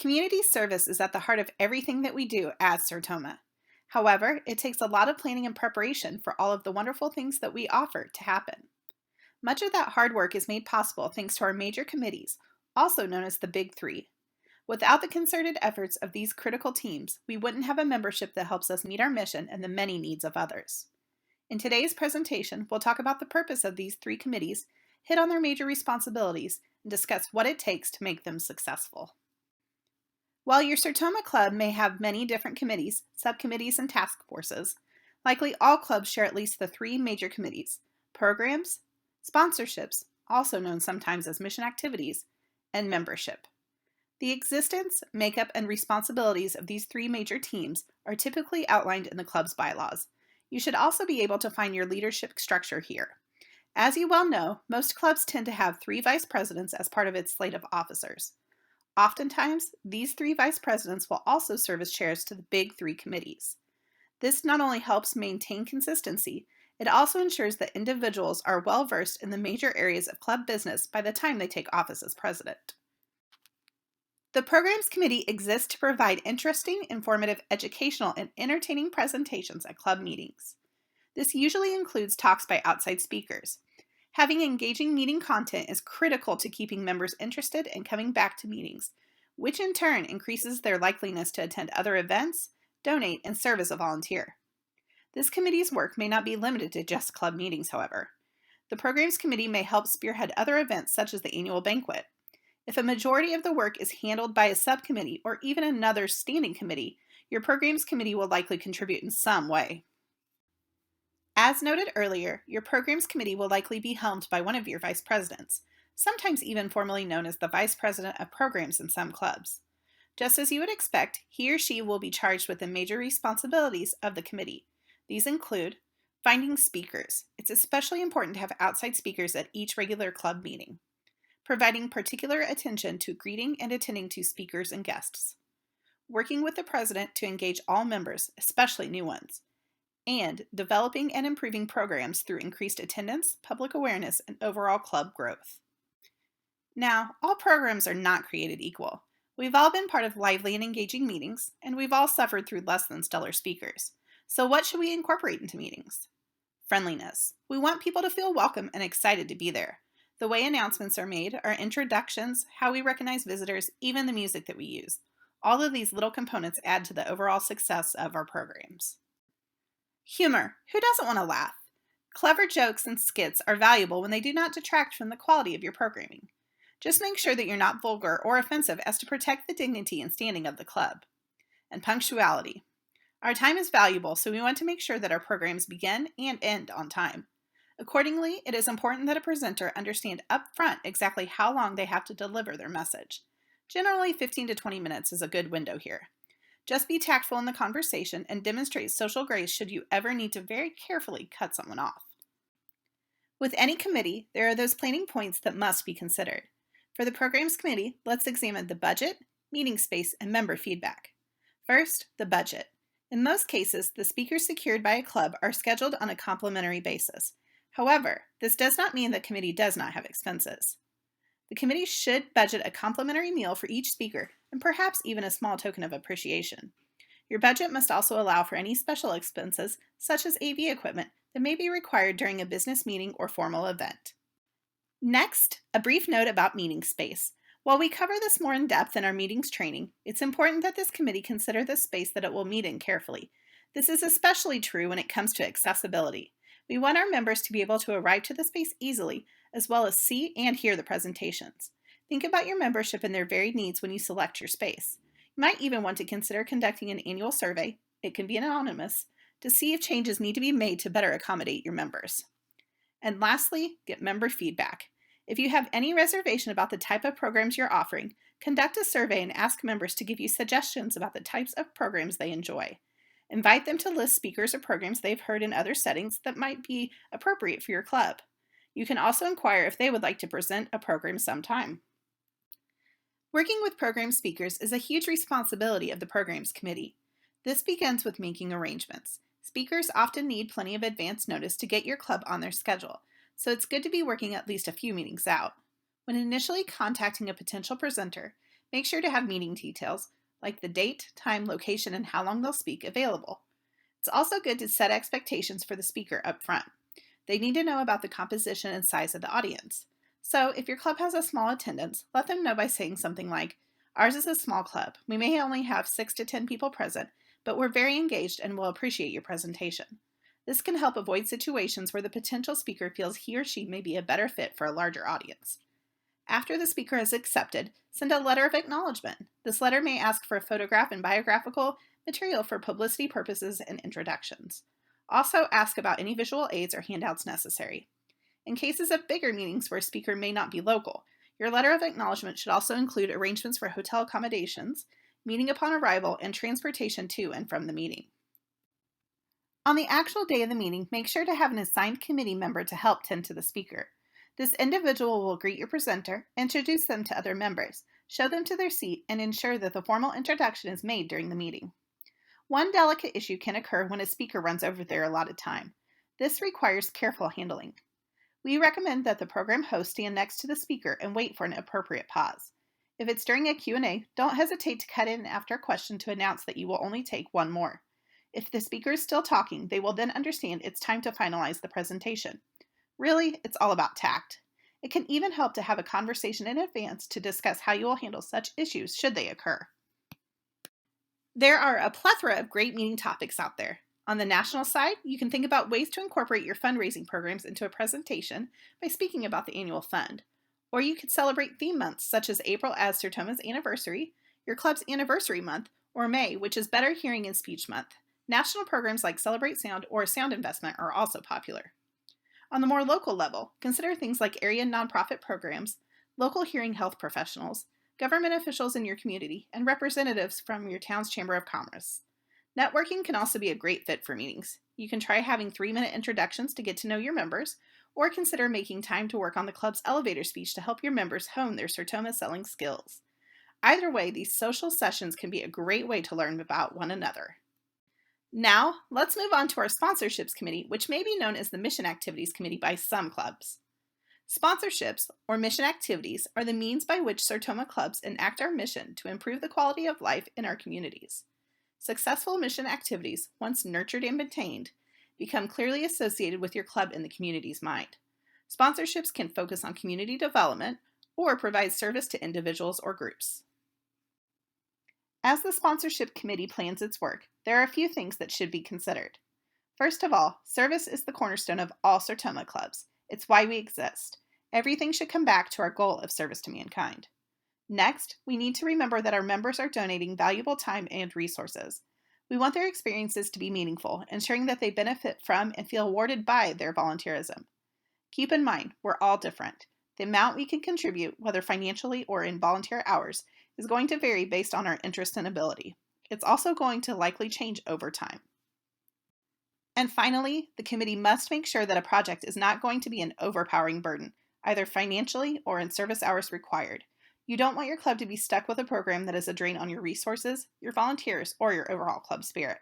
Community service is at the heart of everything that we do at Sertoma. However, it takes a lot of planning and preparation for all of the wonderful things that we offer to happen. Much of that hard work is made possible thanks to our major committees, also known as the Big Three. Without the concerted efforts of these critical teams, we wouldn't have a membership that helps us meet our mission and the many needs of others. In today's presentation, we'll talk about the purpose of these three committees, hit on their major responsibilities, and discuss what it takes to make them successful. While your Sertoma club may have many different committees, subcommittees, and task forces, likely all clubs share at least the three major committees: programs, sponsorships, also known sometimes as mission activities, and membership. The existence, makeup, and responsibilities of these three major teams are typically outlined in the club's bylaws. You should also be able to find your leadership structure here. As you well know, most clubs tend to have 3 vice presidents as part of its slate of officers. Oftentimes, these 3 vice presidents will also serve as chairs to the Big Three committees. This not only helps maintain consistency, it also ensures that individuals are well versed in the major areas of club business by the time they take office as president. The Programs Committee exists to provide interesting, informative, educational, and entertaining presentations at club meetings. This usually includes talks by outside speakers. Having engaging meeting content is critical to keeping members interested and coming back to meetings, which in turn increases their likeliness to attend other events, donate, and serve as a volunteer. This committee's work may not be limited to just club meetings, however. The Programs Committee may help spearhead other events such as the annual banquet. If a majority of the work is handled by a subcommittee or even another standing committee, your Programs Committee will likely contribute in some way. As noted earlier, your Programs Committee will likely be helmed by one of your vice presidents, sometimes even formally known as the Vice President of Programs in some clubs. Just as you would expect, he or she will be charged with the major responsibilities of the committee. These include finding speakers. It's especially important to have outside speakers at each regular club meeting. Providing particular attention to greeting and attending to speakers and guests. Working with the president to engage all members, especially new ones. And developing and improving programs through increased attendance, public awareness, and overall club growth. Now, all programs are not created equal. We've all been part of lively and engaging meetings, and we've all suffered through less than stellar speakers. So what should we incorporate into meetings? Friendliness. We want people to feel welcome and excited to be there. The way announcements are made, our introductions, how we recognize visitors, even the music that we use. All of these little components add to the overall success of our programs. Humor. Who doesn't want to laugh? Clever jokes and skits are valuable when they do not detract from the quality of your programming. Just make sure that you're not vulgar or offensive as to protect the dignity and standing of the club. And punctuality. Our time is valuable, so we want to make sure that our programs begin and end on time. Accordingly, it is important that a presenter understand up front exactly how long they have to deliver their message. Generally, 15 to 20 minutes is a good window here. Just be tactful in the conversation and demonstrate social grace should you ever need to very carefully cut someone off. With any committee, there are those planning points that must be considered. For the Programs Committee, let's examine the budget, meeting space, and member feedback. First, the budget. In most cases, the speakers secured by a club are scheduled on a complimentary basis. However, this does not mean the committee does not have expenses. The committee should budget a complimentary meal for each speaker and perhaps even a small token of appreciation. Your budget must also allow for any special expenses, such as AV equipment, that may be required during a business meeting or formal event. Next, a brief note about meeting space. While we cover this more in depth in our meetings training, it's important that this committee consider the space that it will meet in carefully. This is especially true when it comes to accessibility. We want our members to be able to arrive to the space easily, as well as see and hear the presentations. Think about your membership and their varied needs when you select your space. You might even want to consider conducting an annual survey, it can be anonymous, to see if changes need to be made to better accommodate your members. And lastly, get member feedback. If you have any reservation about the type of programs you're offering, conduct a survey and ask members to give you suggestions about the types of programs they enjoy. Invite them to list speakers or programs they've heard in other settings that might be appropriate for your club. You can also inquire if they would like to present a program sometime. Working with program speakers is a huge responsibility of the Programs Committee. This begins with making arrangements. Speakers often need plenty of advance notice to get your club on their schedule, so it's good to be working at least a few meetings out. When initially contacting a potential presenter, Make sure to have meeting details, like the date, time, location, and how long they'll speak, available. It's also good to set expectations for the speaker up front. They need to know about the composition and size of the audience. So, if your club has a small attendance, let them know by saying something like, "Ours is a small club. We may only have 6 to 10 people present, but we're very engaged and will appreciate your presentation." This can help avoid situations where the potential speaker feels he or she may be a better fit for a larger audience. After the speaker is accepted, send a letter of acknowledgement. This letter may ask for a photograph and biographical material for publicity purposes and introductions. Also, ask about any visual aids or handouts necessary. In cases of bigger meetings where a speaker may not be local, your letter of acknowledgement should also include arrangements for hotel accommodations, meeting upon arrival, and transportation to and from the meeting. On the actual day of the meeting, make sure to have an assigned committee member to help tend to the speaker. This individual will greet your presenter, introduce them to other members, show them to their seat, and ensure that the formal introduction is made during the meeting. One delicate issue can occur when a speaker runs over their allotted time. This requires careful handling. We recommend that the program host stand next to the speaker and wait for an appropriate pause. If it's during a Q&A, don't hesitate to cut in after a question to announce that you will only take one more. If the speaker is still talking, they will then understand it's time to finalize the presentation. Really, it's all about tact. It can even help to have a conversation in advance to discuss how you will handle such issues should they occur. There are a plethora of great meeting topics out there. On the national side, you can think about ways to incorporate your fundraising programs into a presentation by speaking about the annual fund. Or you could celebrate theme months such as April as Sertoma's anniversary, your club's anniversary month, or May, which is Better Hearing and Speech Month. National programs like Celebrate Sound or Sound Investment are also popular. On the more local level, consider things like area nonprofit programs, local hearing health professionals, government officials in your community, and representatives from your town's Chamber of Commerce. Networking can also be a great fit for meetings. You can try having 3-minute introductions to get to know your members, or consider making time to work on the club's elevator speech to help your members hone their Sertoma selling skills. Either way, these social sessions can be a great way to learn about one another. Now, let's move on to our sponsorships committee, which may be known as the mission activities committee by some clubs. Sponsorships, or mission activities, are the means by which Sertoma clubs enact our mission to improve the quality of life in our communities. Successful mission activities, once nurtured and maintained, become clearly associated with your club in the community's mind. Sponsorships can focus on community development or provide service to individuals or groups. As the sponsorship committee plans its work, there are a few things that should be considered. First of all, service is the cornerstone of all Sertoma clubs. It's why we exist. Everything should come back to our goal of service to mankind. Next, we need to remember that our members are donating valuable time and resources. We want their experiences to be meaningful, ensuring that they benefit from and feel rewarded by their volunteerism. Keep in mind, we're all different. The amount we can contribute, whether financially or in volunteer hours, is going to vary based on our interest and ability. It's also going to likely change over time. And finally, the committee must make sure that a project is not going to be an overpowering burden, either financially or in service hours required. You don't want your club to be stuck with a program that is a drain on your resources, your volunteers, or your overall club spirit.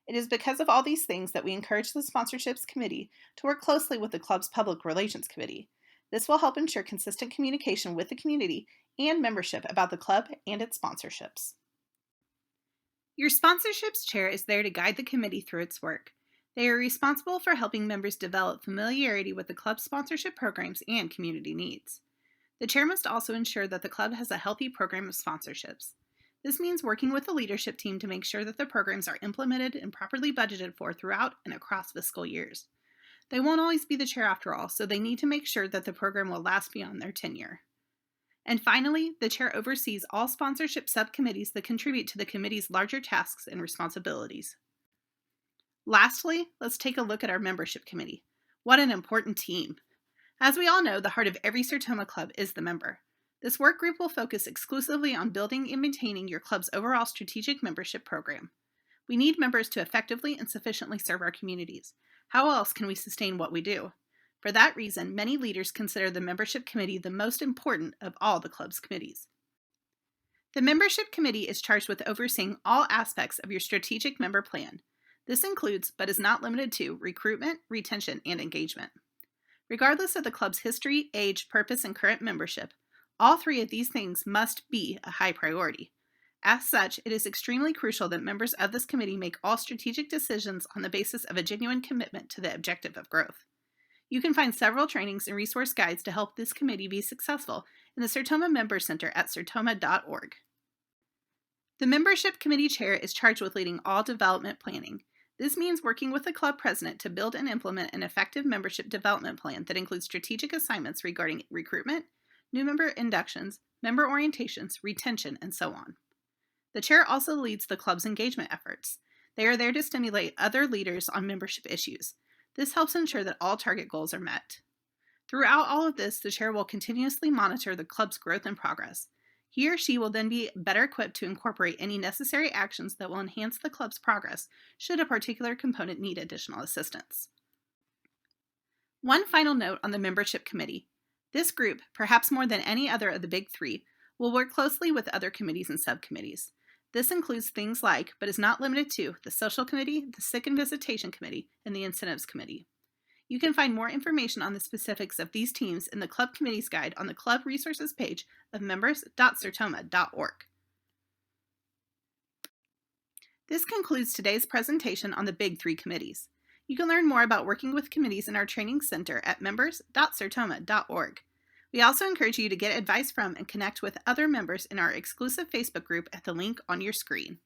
It is because of all these things that we encourage the sponsorships committee to work closely with the club's public relations committee. This will help ensure consistent communication with the community and membership about the club and its sponsorships. Your sponsorships chair is there to guide the committee through its work. They are responsible for helping members develop familiarity with the club's sponsorship programs and community needs. The chair must also ensure that the club has a healthy program of sponsorships. This means working with the leadership team to make sure that the programs are implemented and properly budgeted for throughout and across fiscal years. They won't always be the chair after all, so they need to make sure that the program will last beyond their tenure. And finally, the chair oversees all sponsorship subcommittees that contribute to the committee's larger tasks and responsibilities. Lastly, let's take a look at our membership committee. What an important team! As we all know, the heart of every Sertoma club is the member. This work group will focus exclusively on building and maintaining your club's overall strategic membership program. We need members to effectively and sufficiently serve our communities. How else can we sustain what we do? For that reason, many leaders consider the membership committee the most important of all the club's committees. The membership committee is charged with overseeing all aspects of your strategic member plan. This includes, but is not limited to, recruitment, retention, and engagement. Regardless of the club's history, age, purpose, and current membership, All three of these things must be a high priority. As such, it is extremely crucial that members of this committee make all strategic decisions on the basis of a genuine commitment to the objective of growth. You can find several trainings and resource guides to help this committee be successful in the Sertoma Member Center at sertoma.org. The Membership Committee Chair is charged with leading all development planning. This means working with the club president to build and implement an effective membership development plan that includes strategic assignments regarding recruitment, new member inductions, member orientations, retention, and so on. The chair also leads the club's engagement efforts. They are there to stimulate other leaders on membership issues. This helps ensure that all target goals are met. Throughout all of this, the chair will continuously monitor the club's growth and progress. He or she will then be better equipped to incorporate any necessary actions that will enhance the club's progress should a particular component need additional assistance. One final note on the membership committee. This group, perhaps more than any other of the big three, will work closely with other committees and subcommittees. This includes things like, but is not limited to, the Social Committee, the Sick and Visitation Committee, and the Incentives Committee. You can find more information on the specifics of these teams in the Club Committees Guide on the Club Resources page of members.sertoma.org. This concludes today's presentation on the Big Three committees. You can learn more about working with committees in our training center at members.sertoma.org. We also encourage you to get advice from and connect with other members in our exclusive Facebook group at the link on your screen.